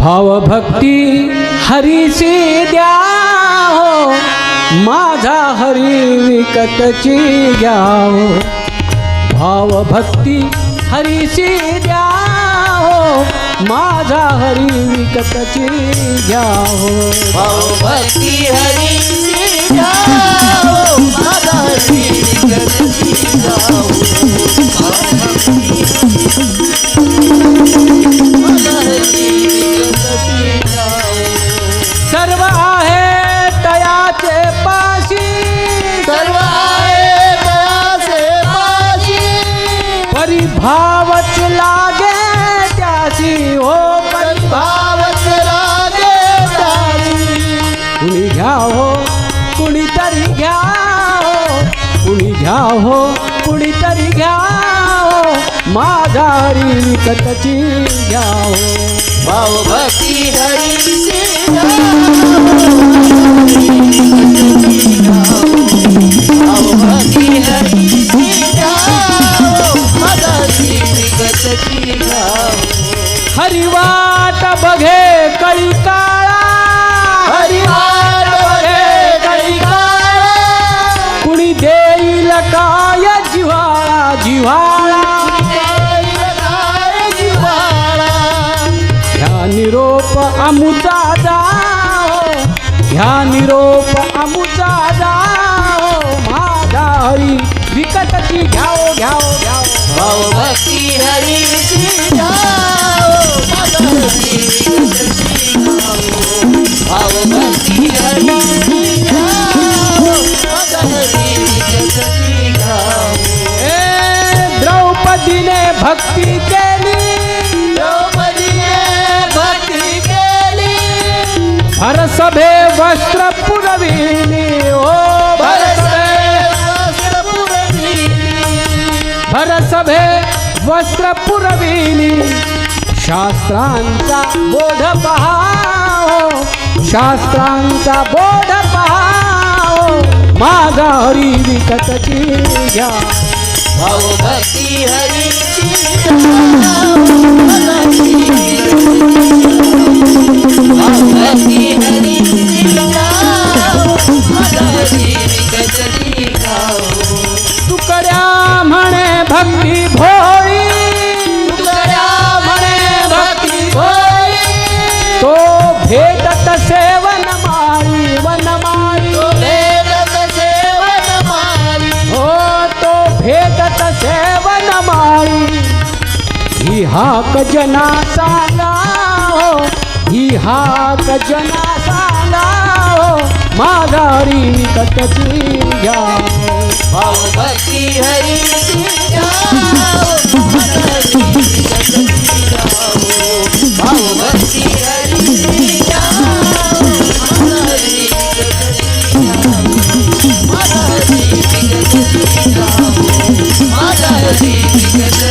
भाव भक्ती हरीची द्या हो, माझा हरी विकतची घ्या हो. भाव भक्ती हरीची द्या हो, माझा हरी विकतची घ्या हो. भाव भक्ती हरीची द्या हो, माझा हरी विकतची घ्या हो. सर्व आहे तयाचे पाशी, सर्व आहे तयाचे पाशी, परिभावच लागे त्याची हो, परिभावच लागे त्याची. कुणी घ्या हो कुणीतरी घ्या हो, कुणी घ्या हो कुणीतरी घ्या हो, माझा हरी विकतची घ्या हो. भाव भक्ती हरीची द्या हो, भाव भक्ती हरीची द्या हो, माझा हरी विकतची घ्या हो. हरिवाट बघे कळी काळा, हरिवाट बघे कळी काळा, कुणी देईल काय जिव्हाळा जिव्हाळा. काय जिव्हाळा. ह्या निरोप आमुचा जाओ, ह्या निरोप आमुचा जाओ, माझा हरी विकतची घ्याओ घ्याओ घ्याओ. भाव भक्ती हरीची द्या हो, माझा हरी विकतची घ्या हो. भाव भक्ती हरीची द्या हो, माझा हरी विकतची घ्या हो. ए द्रौपदीने भक्ती केली, द्रौपदीने भक्ती केली, भरसभे वस्त्र पुरविली ओ, भरसभे वस्त्र पुरविली, भरसभे वस्त्र पुरविली. शास्त्रांचा बोध पहाओ, शास्त्रांचा बोध पहाओ, माझा हरी विकतची घ्या. भाव भक्ती हरीची द्या हो, माझा हरी विकतची घ्या हो. भाव भक्ती हरीची द्या हो, माझा हरी विकतची घ्या हो. तुकड्या म्हणे भक्ती भोळी, तुकड्या म्हणे भक्ती भोळी, तो भेटत सेवन माळी वनमाळी. तो भेटत सेवन माळी, हो तो भेटत सेवन माळी. ही हाक जना सांगा हो, ही हाक जना सांगा हो, माझा हरी विकतची घ्या. भाव भक्ती हरीची द्या हो, माझा हरी विकतची घ्या हो. भाव भक्ती हरीची द्या हो, माझा हरी विकतची घ्या हो. माझा हरी विकतची घ्या हो, माझा हरी विकतची